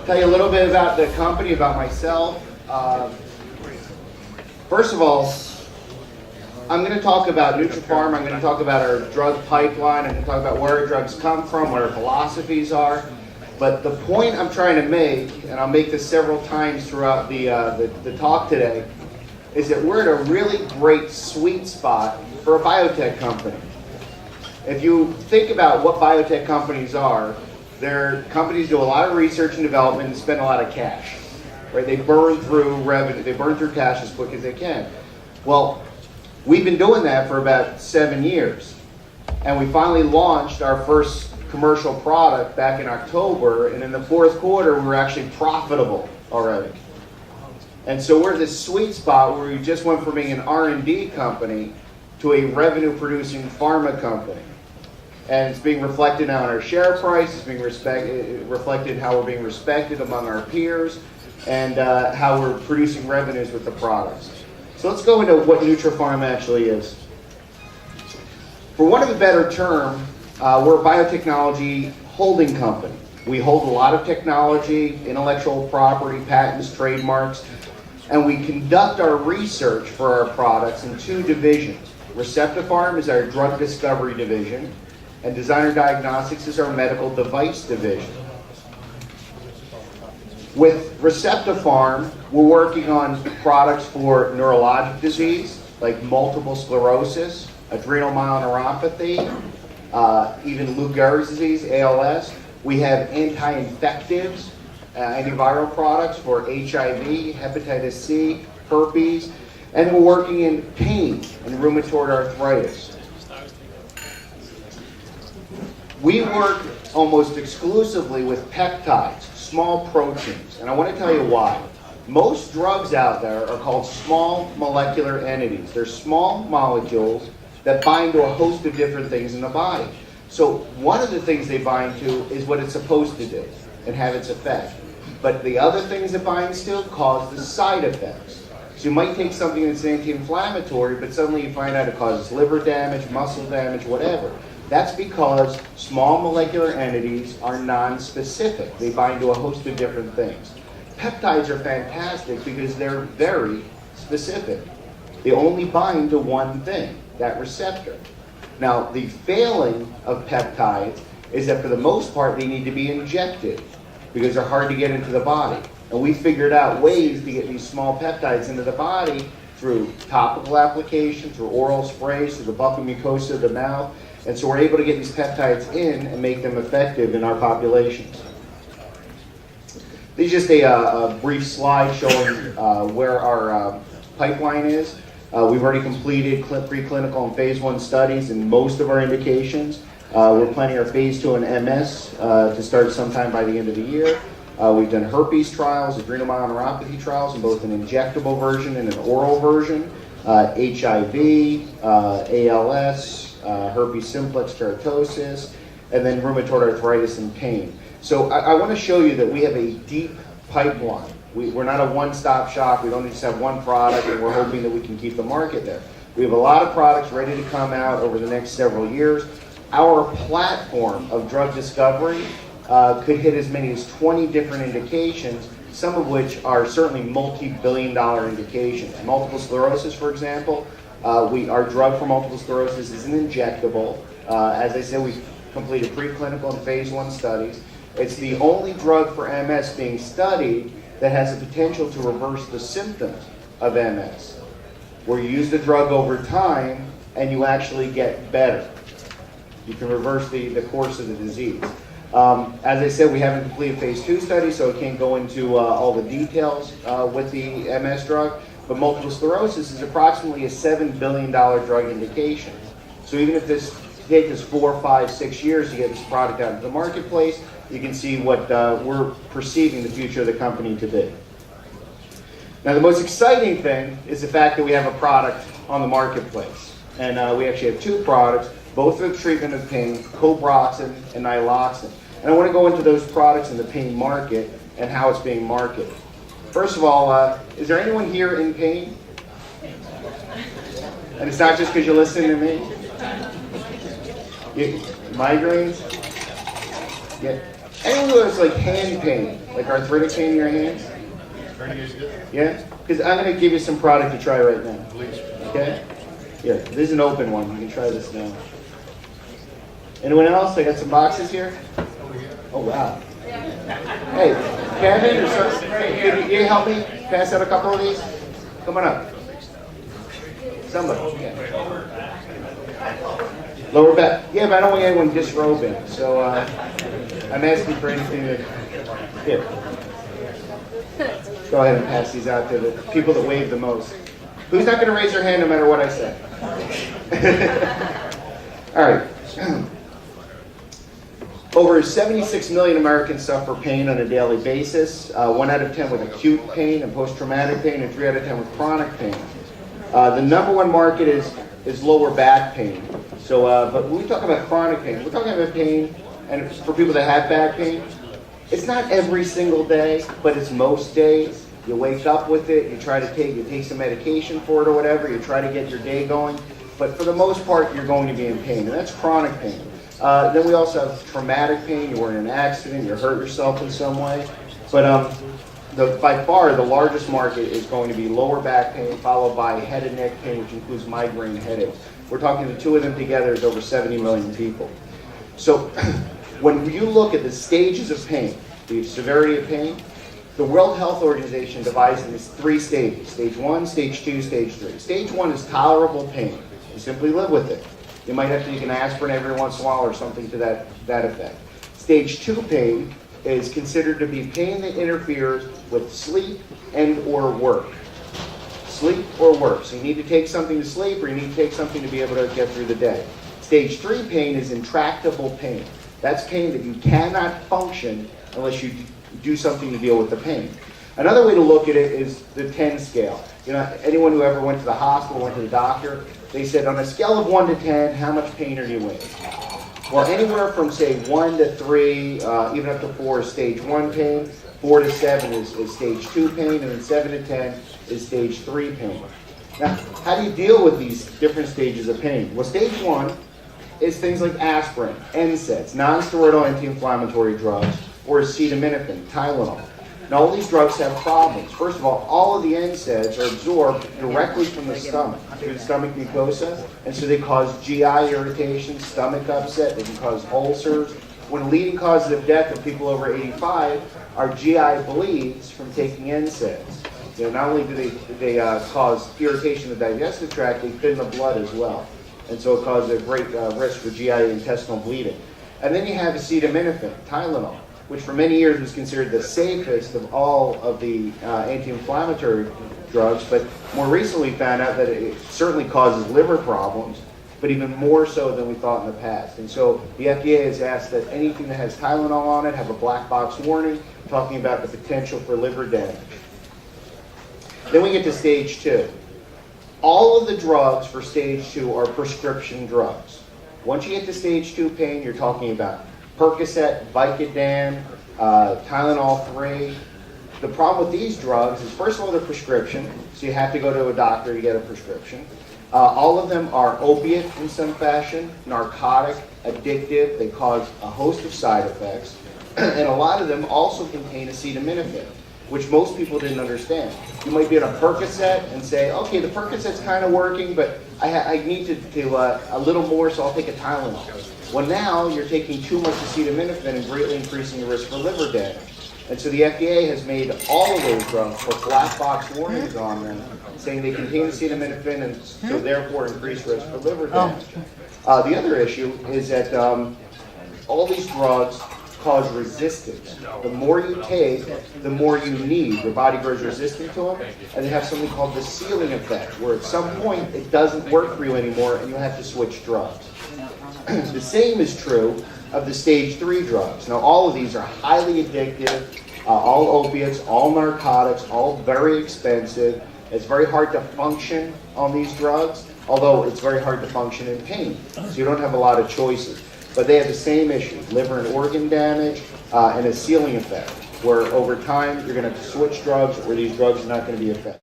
Tell you a little bit about the company, about myself. First of all, I'm going to talk about Nutra Pharma. I'm going to talk about our drug pipeline. I'm going to talk about where our drugs come from, what our philosophies are. But the point I'm trying to make, and I'll make this several times throughout the talk today, is that we're at a really great sweet spot for a biotech company. If you think about what biotech companies are, they're companies do a lot of research and development and spend a lot of cash. Right? They burn through revenue, they burn through cash as quick as they can. Well, we've been doing that for about 7 years. And we finally launched our first commercial product back in October, and in the fourth quarter we were actually profitable already. And so we're at this sweet spot where we just went from being an R&D company to a revenue-producing pharma company. And it's being reflected now in our share price, it's being reflected in how we're being respected among our peers, and how we're producing revenues with the products. So let's go into what Nutra Pharma actually is. For want of a better term, we're a biotechnology holding company. We hold a lot of technology, intellectual property, patents, trademarks, and we conduct our research for our products in two divisions. Receptipharm is our drug discovery division, and Designer Diagnostics is our medical device division. With Receptipharm, we're working on products for neurologic disease, like multiple sclerosis, adrenal myeloneuropathy, even Lou Gehrig's disease, ALS. We have anti-infectives, antiviral products for HIV, hepatitis C, herpes, and we're working in pain and rheumatoid arthritis. We work almost exclusively with peptides, small proteins, and I want to tell you why. Most drugs out there are called small molecular entities. They're small molecules that bind to a host of different things in the body. So one of the things they bind to is what it's supposed to do and have its effect. But the other things it binds to cause the side effects. So you might take something that's anti-inflammatory, but suddenly you find out it causes liver damage, muscle damage, whatever. That's because small molecular entities are non-specific. They bind to a host of different things. Peptides are fantastic because they're very specific. They only bind to one thing, that receptor. Now, the failing of peptides is that for the most part they need to be injected because they're hard to get into the body. And we figured out ways to get these small peptides into the body through topical application, through oral sprays, through the buccal mucosa of the mouth. And so we're able to get these peptides in and make them effective in our populations. This is just a brief slide showing where our pipeline is. We've already completed preclinical and phase 1 studies in most of our indications. We're planning our phase 2 in MS to start sometime by the end of the year. We've done herpes trials, adrenal myeloneuropathy trials in both an injectable version and an oral version, HIV, ALS, herpes simplex keratosis, and then rheumatoid arthritis and pain. So I want to show you that we have a deep pipeline. We're not a one-stop shop. We don't just have one product and we're hoping that we can keep the market there. We have a lot of products ready to come out over the next several years. Our platform of drug discovery could hit as many as 20 different indications, some of which are certainly multi-billion-dollar indications. Multiple sclerosis, for example, our drug for multiple sclerosis is an injectable. As I said, we've completed preclinical and phase 1 studies. It's the only drug for MS being studied that has the potential to reverse the symptoms of MS, where you use the drug over time and you actually get better. You can reverse the course of the disease. As I said, we haven't completed phase 2 studies, so I can't go into all the details with the MS drug, but multiple sclerosis is approximately a $7 billion drug indication. So even if this takes us 4, 5, 6 years to get this product out into the marketplace, you can see what we're perceiving the future of the company to be. Now, the most exciting thing is the fact that we have a product on the marketplace. And we actually have 2 products, both for the treatment of pain, cobroxin and nyloxin. And I want to go into those products in the pain market and how it's being marketed. First of all, is there anyone here in pain? And it's not just because you're listening to me? Migraines? Yeah. Anyone who has like hand pain, like arthritic pain in your hands? Yeah? Because I'm going to give you some product to try right now. Okay? Yeah, this is an open one. You can try this now. Anyone else? I got some boxes here. Oh, wow. Hey, Kevin, or something, can you help me pass out a couple of these? Come on up. Somebody. Yeah. Lower back. Yeah, but I don't want anyone disrobing. So I'm asking for anything that. Here. Go ahead and pass these out to the people that wave the most. Who's not going to raise their hand no matter what I say? All right. Over 76 million Americans suffer pain on a daily basis. 1 out of 10 with acute pain and post-traumatic pain, and 3 out of 10 with chronic pain. The number one market is lower back pain. So, but when we talk about chronic pain, we're talking about pain, and for people that have back pain, it's not every single day, but it's most days. You wake up with it, you take some medication for it or whatever, you try to get your day going, but for the most part, you're going to be in pain, and that's chronic pain. Then we also have traumatic pain. You were in an accident, you hurt yourself in some way. But by far, the largest market is going to be lower back pain, followed by head and neck pain, which includes migraine headaches. We're talking the two of them together is over 70 million people. So when you look at the stages of pain, the severity of pain, the World Health Organization divides into 3 stages. Stage 1, Stage 2, Stage 3. Stage 1 is tolerable pain. You simply live with it. You might have to take an aspirin every once in a while or something to that effect. Stage 2 pain is considered to be pain that interferes with sleep and or work. Sleep or work. So you need to take something to sleep or you need to take something to be able to get through the day. Stage 3 pain is intractable pain. That's pain that you cannot function unless you do something to deal with the pain. Another way to look at it is the 10 scale. You know, anyone who ever went to the hospital, went to the doctor, they said on a scale of 1 to 10, how much pain are you in? Well, anywhere from say 1 to 3, even up to 4 is stage 1 pain, 4 to 7 is stage 2 pain, and then 7 to 10 is stage 3 pain. Now, how do you deal with these different stages of pain? Well, stage 1 is things like aspirin, NSAIDs, non-steroidal anti-inflammatory drugs, or acetaminophen, Tylenol. Now, all these drugs have problems. First of all of the NSAIDs are absorbed directly from the stomach, through the stomach mucosa, and so they cause GI irritation, stomach upset, they can cause ulcers. One of the leading causes of death of people over 85 are GI bleeds from taking NSAIDs. You know, not only do they cause irritation of the digestive tract, they thin the blood as well. And so it causes a great risk for GI intestinal bleeding. And then you have acetaminophen, Tylenol, which for many years was considered the safest of all of the anti-inflammatory drugs, but more recently found out that it certainly causes liver problems, but even more so than we thought in the past. And so the FDA has asked that anything that has Tylenol on it have a black box warning, talking about the potential for liver damage. Then we get to stage 2. All of the drugs for stage 2 are prescription drugs. Once you get to stage 2 pain, you're talking about Percocet, Vicodin, Tylenol 3. The problem with these drugs is, first of all, they're prescription, so you have to go to a doctor to get a prescription. All of them are opiate in some fashion, narcotic, addictive. They cause a host of side effects. And a lot of them also contain acetaminophen, which most people didn't understand. You might be on a Percocet and say, okay, the Percocet's kind of working, but I need to a little more, so I'll take a Tylenol. Well, now you're taking too much acetaminophen and greatly increasing the risk for liver damage. And so the FDA has made all of those drugs put black box warnings on them, saying they contain acetaminophen and so therefore increase risk for liver damage. The other issue is that all these drugs cause resistance. The more you take, the more you need. Your body grows resistant to them, and they have something called the ceiling effect, where at some point it doesn't work for you anymore and you have to switch drugs. The same is true of the stage 3 drugs. Now, all of these are highly addictive, all opiates, all narcotics, all very expensive. It's very hard to function on these drugs, although it's very hard to function in pain. So you don't have a lot of choices. But they have the same issues, liver and organ damage, and a ceiling effect, where over time you're going to have to switch drugs or these drugs are not going to be effective.